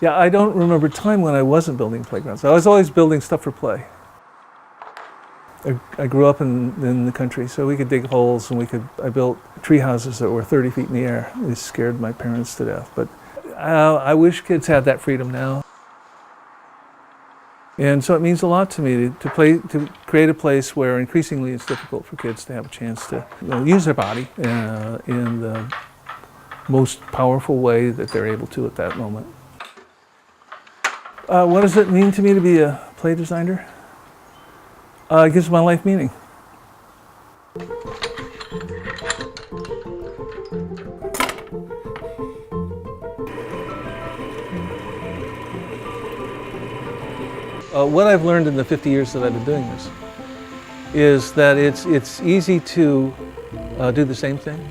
Yeah, I don't remember a time when I wasn't building playgrounds. I was always building stuff for play. I grew up in the country, so we could dig holes, and I built tree houses that were 30 feet in the air. It scared my parents to death, but I wish kids had that freedom now. And so it means a lot to me to create a place where increasingly it's difficult for kids to have a chance to use their body in the most powerful way that they're able to at that moment. What does it mean to me to be a play designer? It gives my life meaning. What I've learned in the 50 years that I've been doing this is that it's easy to do the same thing,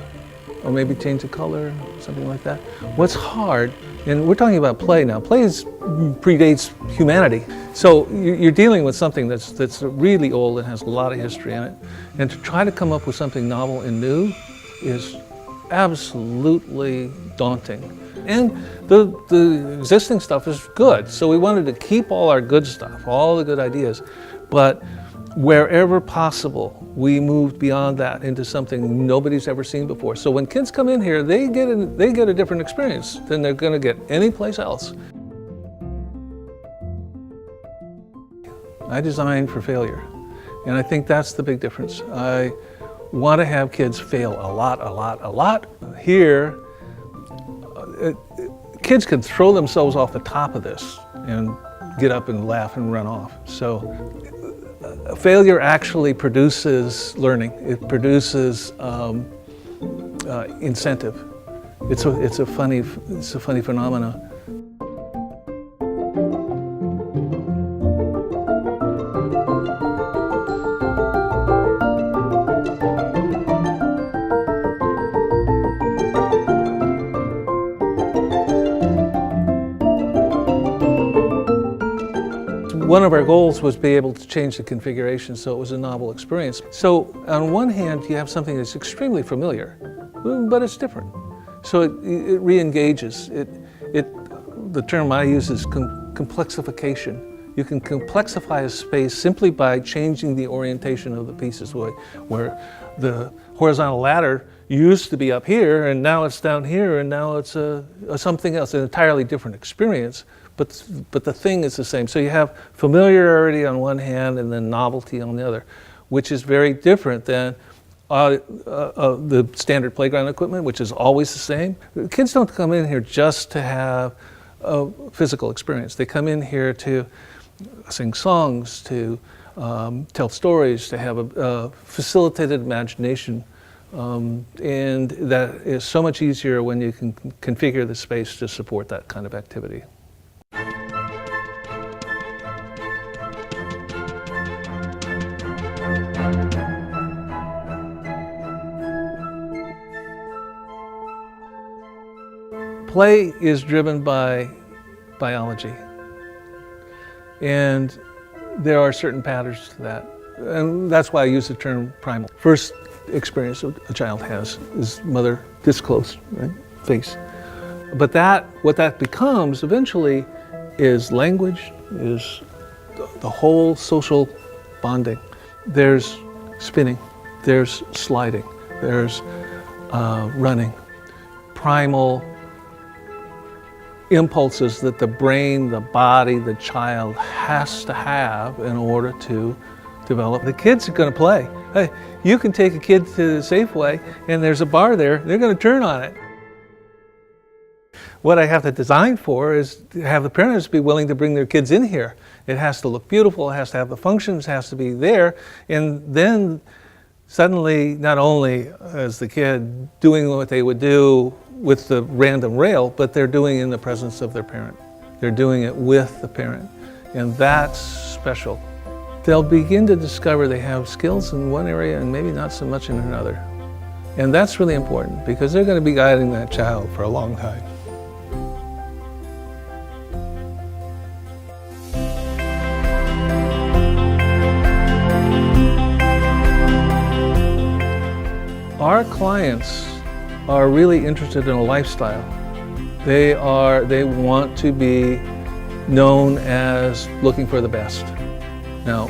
or maybe change the color, something like that. What's hard, and we're talking about play now, play predates humanity. So you're dealing with something that's really old and has a lot of history in it. And to try to come up with something novel and new is absolutely daunting. And the existing stuff is good. So we wanted to keep all our good stuff, all the good ideas, but wherever possible, we moved beyond that into something nobody's ever seen before. So when kids come in here, they get a different experience than they're going to get anyplace else. I design for failure, and I think that's the big difference. I want to have kids fail a lot. Here, kids can throw themselves off the top of this and get up and laugh and run off. So failure actually produces learning. It produces incentive. It's a funny phenomenon. One of our goals was to be able to change the configuration so it was a novel experience. So on one hand, you have something that's extremely familiar, but it's different. So it re-engages. The term I use is complexification. You can complexify a space simply by changing the orientation of the pieces, where the horizontal ladder used to be up here, and now it's down here, and now it's something else, an entirely different experience. But the thing is the same. So you have familiarity on one hand and then novelty on the other, which is very different than the standard playground equipment, which is always the same. Kids don't come in here just to have a physical experience. They come in here to sing songs, to tell stories, to have a facilitated imagination. And that is so much easier when you can configure the space to support that kind of activity. Play is driven by biology, and there are certain patterns to that, and that's why I use the term primal. First experience a child has is mother this close, right, face. But what that becomes eventually is language, is the whole social bonding. There's spinning, there's sliding, there's running, primal impulses that the brain, the body, the child has to have in order to develop. The kids are going to play. Hey, you can take a kid to the Safeway and there's a bar there, they're going to turn on it. What I have to design for is to have the parents be willing to bring their kids in here. It has to look beautiful, it has to have the functions, it has to be there, and then suddenly not only is the kid doing what they would do with the random rail, but they're doing it in the presence of their parent. They're doing it with the parent, and that's special. They'll begin to discover they have skills in one area and maybe not so much in another. And that's really important because they're going to be guiding that child for a long time. Our clients are really interested in a lifestyle, They want to be known as looking for the best. Now,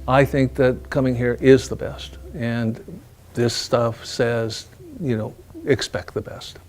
I think that coming here is the best, and this stuff says, expect the best.